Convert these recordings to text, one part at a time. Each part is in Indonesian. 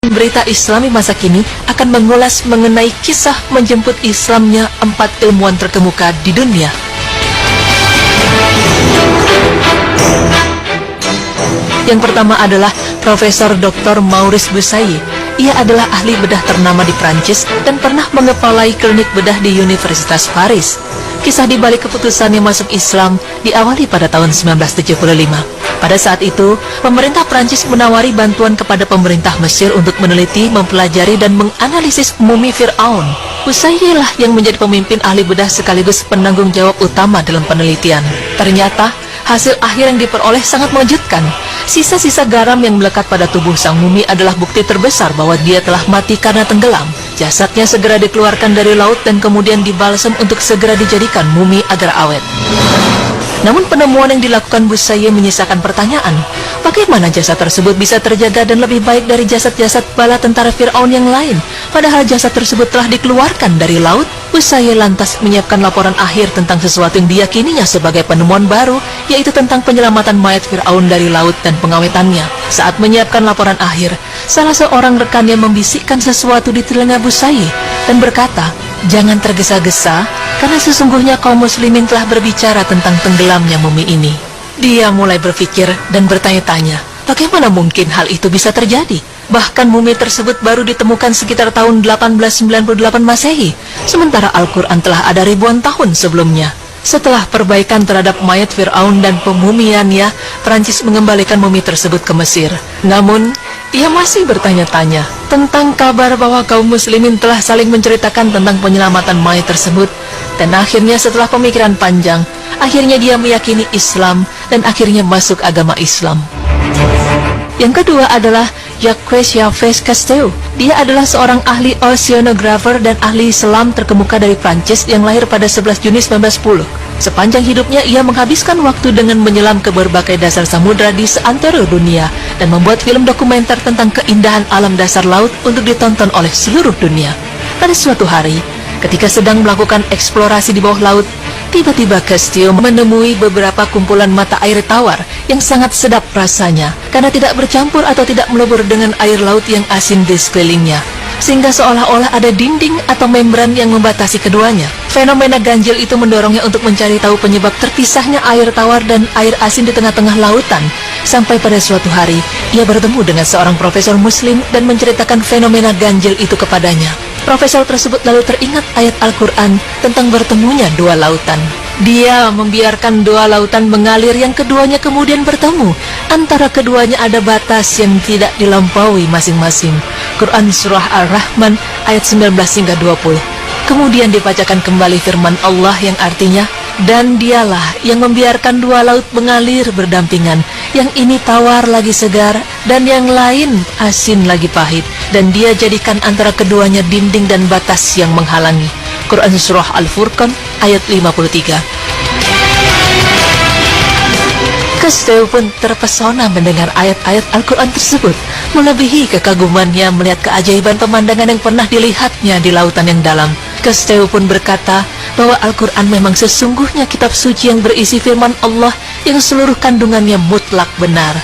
Berita Islami masa kini akan mengulas mengenai kisah menjemput Islamnya 4 ilmuwan terkemuka di dunia. Yang pertama adalah Profesor Dr. Maurice Bucaille. Ia adalah ahli bedah ternama di Prancis dan pernah mengepalai klinik bedah di Universitas Paris. Kisah di balik keputusannya masuk Islam diawali pada tahun 1975. Pada saat itu, pemerintah Prancis menawari bantuan kepada pemerintah Mesir untuk meneliti, mempelajari, dan menganalisis mumi Fir'aun. Bucaille lah yang menjadi pemimpin ahli bedah sekaligus penanggung jawab utama dalam penelitian. Ternyata, hasil akhir yang diperoleh sangat mengejutkan. Sisa-sisa garam yang melekat pada tubuh sang mumi adalah bukti terbesar bahwa dia telah mati karena tenggelam. Jasadnya segera dikeluarkan dari laut dan kemudian dibalsam untuk segera dijadikan mumi agar awet. Namun penemuan yang dilakukan Bucaille menyisakan pertanyaan, bagaimana jasad tersebut bisa terjaga dan lebih baik dari jasad-jasad bala tentara Fir'aun yang lain, padahal jasad tersebut telah dikeluarkan dari laut? Bucaille lantas menyiapkan laporan akhir tentang sesuatu yang diyakininya sebagai penemuan baru, yaitu tentang penyelamatan mayat Fir'aun dari laut dan pengawetannya. Saat menyiapkan laporan akhir, salah seorang rekannya membisikkan sesuatu di telinga Bucaille dan berkata, "Jangan tergesa-gesa, karena sesungguhnya kaum muslimin telah berbicara tentang tenggelamnya mumi ini." Dia mulai berpikir dan bertanya-tanya, bagaimana mungkin hal itu bisa terjadi? Bahkan mumi tersebut baru ditemukan sekitar tahun 1898 Masehi, sementara Al-Quran telah ada ribuan tahun sebelumnya. Setelah perbaikan terhadap mayat Fir'aun dan pemumiannya, Prancis mengembalikan mumi tersebut ke Mesir. Namun, ia masih bertanya-tanya tentang kabar bahwa kaum muslimin telah saling menceritakan tentang penyelamatan mayat tersebut. Dan akhirnya setelah pemikiran panjang, akhirnya dia meyakini Islam dan akhirnya masuk agama Islam. Yang kedua adalah Jacques Cousteau. Dia adalah seorang ahli oceanographer dan ahli selam terkemuka dari Prancis yang lahir pada 11 Juni 1910. Sepanjang hidupnya ia menghabiskan waktu dengan menyelam ke berbagai dasar samudra di seantero dunia dan membuat film dokumenter tentang keindahan alam dasar laut untuk ditonton oleh seluruh dunia. Pada suatu hari, ketika sedang melakukan eksplorasi di bawah laut, tiba-tiba Cousteau menemui beberapa kumpulan mata air tawar yang sangat sedap rasanya karena tidak bercampur atau tidak melebur dengan air laut yang asin di sekelilingnya, sehingga seolah-olah ada dinding atau membran yang membatasi keduanya. Fenomena ganjil itu mendorongnya untuk mencari tahu penyebab terpisahnya air tawar dan air asin di tengah-tengah lautan. Sampai pada suatu hari, ia bertemu dengan seorang profesor muslim dan menceritakan fenomena ganjil itu kepadanya. Profesor tersebut lalu teringat ayat Al-Quran tentang bertemunya dua lautan. Dia membiarkan dua lautan mengalir yang keduanya kemudian bertemu. Antara keduanya ada batas yang tidak dilampaui masing-masing. Quran Surah Ar-Rahman ayat 19 hingga 20. Kemudian dibacakan kembali firman Allah yang artinya, "Dan dialah yang membiarkan dua laut mengalir berdampingan, yang ini tawar lagi segar, dan yang lain asin lagi pahit, dan dia jadikan antara keduanya dinding dan batas yang menghalangi." Quran Surah Al-Furqan ayat 53. Cousteau pun terpesona mendengar ayat-ayat Al-Quran tersebut, melebihi kekagumannya melihat keajaiban pemandangan yang pernah dilihatnya di lautan yang dalam. Cousteau pun berkata bahwa Al-Quran memang sesungguhnya kitab suci yang berisi firman Allah yang seluruh kandungannya mutlak benar.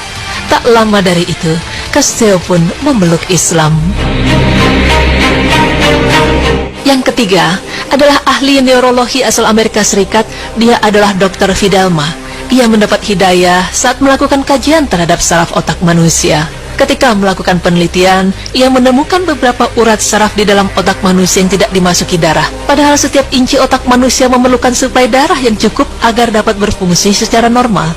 Tak lama dari itu, Cousteau pun memeluk Islam. Yang ketiga adalah ahli neurologi asal Amerika Serikat. Dia adalah Dr. Fidelma. Ia mendapat hidayah saat melakukan kajian terhadap saraf otak manusia. Ketika melakukan penelitian, ia menemukan beberapa urat saraf di dalam otak manusia yang tidak dimasuki darah. Padahal setiap inci otak manusia memerlukan suplai darah yang cukup agar dapat berfungsi secara normal.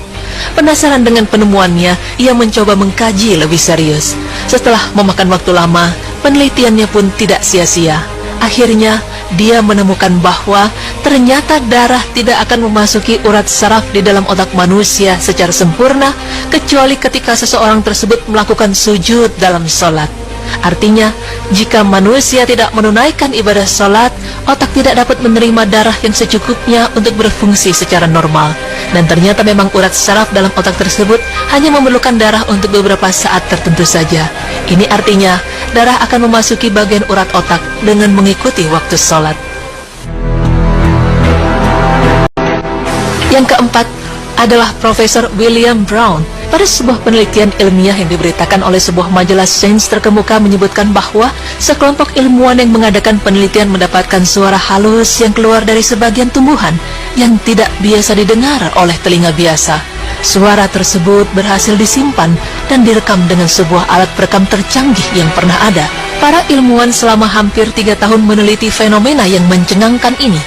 Penasaran dengan penemuannya, ia mencoba mengkaji lebih serius. Setelah memakan waktu lama, penelitiannya pun tidak sia-sia. Akhirnya, dia menemukan bahwa ternyata darah tidak akan memasuki urat saraf di dalam otak manusia secara sempurna kecuali ketika seseorang tersebut melakukan sujud dalam sholat. Artinya, jika manusia tidak menunaikan ibadah sholat, otak tidak dapat menerima darah yang secukupnya untuk berfungsi secara normal. Dan ternyata memang urat saraf dalam otak tersebut hanya memerlukan darah untuk beberapa saat tertentu saja. Ini artinya, darah akan memasuki bagian urat otak dengan mengikuti waktu sholat. Yang keempat adalah Profesor William Brown. Pada sebuah penelitian ilmiah yang diberitakan oleh sebuah majalah sains terkemuka menyebutkan bahwa sekelompok ilmuwan yang mengadakan penelitian mendapatkan suara halus yang keluar dari sebagian tumbuhan yang tidak biasa didengar oleh telinga biasa. Suara tersebut berhasil disimpan dan direkam dengan sebuah alat perekam tercanggih yang pernah ada. Para ilmuwan selama hampir 3 tahun meneliti fenomena yang mencengangkan ini,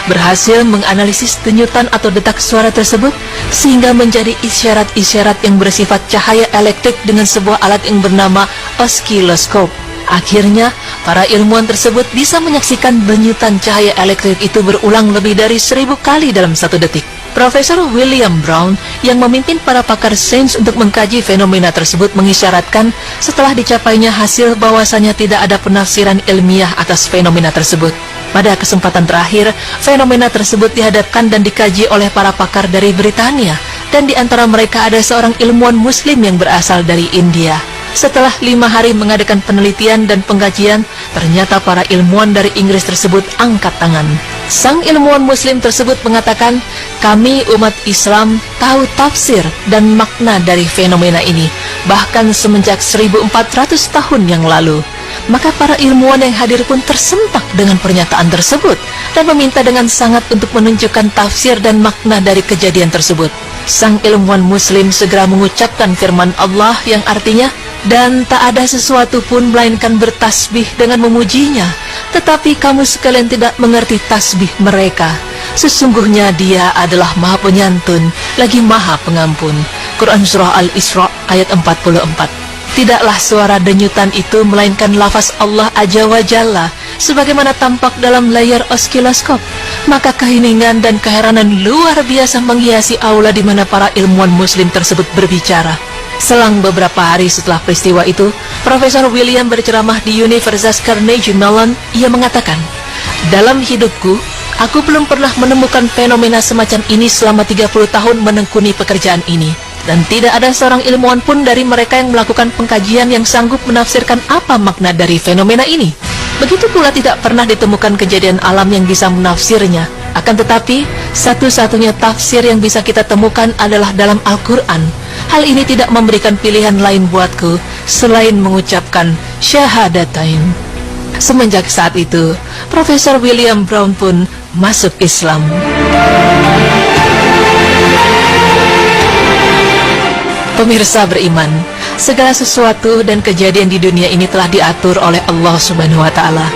berhasil menganalisis denyutan atau detak suara tersebut sehingga menjadi isyarat-isyarat yang bersifat cahaya elektrik dengan sebuah alat yang bernama oskiloskop. Akhirnya, para ilmuwan tersebut bisa menyaksikan denyutan cahaya elektrik itu berulang lebih dari 1000 kali dalam 1 detik. Profesor William Brown yang memimpin para pakar sains untuk mengkaji fenomena tersebut mengisyaratkan setelah dicapainya hasil bahwasanya tidak ada penafsiran ilmiah atas fenomena tersebut. Pada kesempatan terakhir, fenomena tersebut dihadapkan dan dikaji oleh para pakar dari Britania, dan di antara mereka ada seorang ilmuwan muslim yang berasal dari India. Setelah 5 hari mengadakan penelitian dan pengkajian, ternyata para ilmuwan dari Inggris tersebut angkat tangan. Sang ilmuwan muslim tersebut mengatakan, kami umat Islam tahu tafsir dan makna dari fenomena ini, bahkan semenjak 1400 tahun yang lalu. Maka para ilmuwan yang hadir pun tersentak dengan pernyataan tersebut dan meminta dengan sangat untuk menunjukkan tafsir dan makna dari kejadian tersebut. Sang ilmuwan muslim segera mengucapkan firman Allah yang artinya, dan tak ada sesuatu pun melainkan bertasbih dengan memujinya, tetapi kamu sekalian tidak mengerti tasbih mereka. Sesungguhnya dia adalah maha penyantun, lagi maha pengampun. Quran Surah Al-Isra ayat 44. Tidaklah suara denyutan itu melainkan lafaz Allah Azza wa Jalla sebagaimana tampak dalam layar oskiloskop. Maka keheningan dan keheranan luar biasa menghiasi aula di mana para ilmuwan muslim tersebut berbicara. Selang beberapa hari setelah peristiwa itu, Profesor William berceramah di Universitas Carnegie Mellon. Ia mengatakan, dalam hidupku, aku belum pernah menemukan fenomena semacam ini selama 30 tahun menekuni pekerjaan ini. Dan tidak ada seorang ilmuwan pun dari mereka yang melakukan pengkajian yang sanggup menafsirkan apa makna dari fenomena ini. Begitu pula tidak pernah ditemukan kejadian alam yang bisa menafsirnya. Akan tetapi, satu-satunya tafsir yang bisa kita temukan adalah dalam Al-Quran. Hal ini tidak memberikan pilihan lain buatku selain mengucapkan syahadatain. Semenjak saat itu, Profesor William Brown pun masuk Islam. Pemirsa beriman, segala sesuatu dan kejadian di dunia ini telah diatur oleh Allah Subhanahu wa Ta'ala,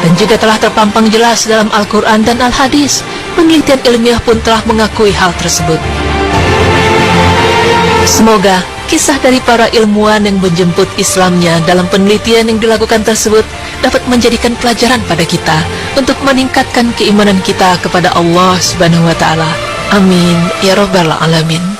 dan juga telah terpampang jelas dalam Al-Quran dan Al-Hadis. Penelitian ilmiah pun telah mengakui hal tersebut. Semoga kisah dari para ilmuwan yang menjemput Islamnya dalam penelitian yang dilakukan tersebut dapat menjadikan pelajaran pada kita untuk meningkatkan keimanan kita kepada Allah Subhanahu wa Ta'ala. Amin ya rabbal alamin.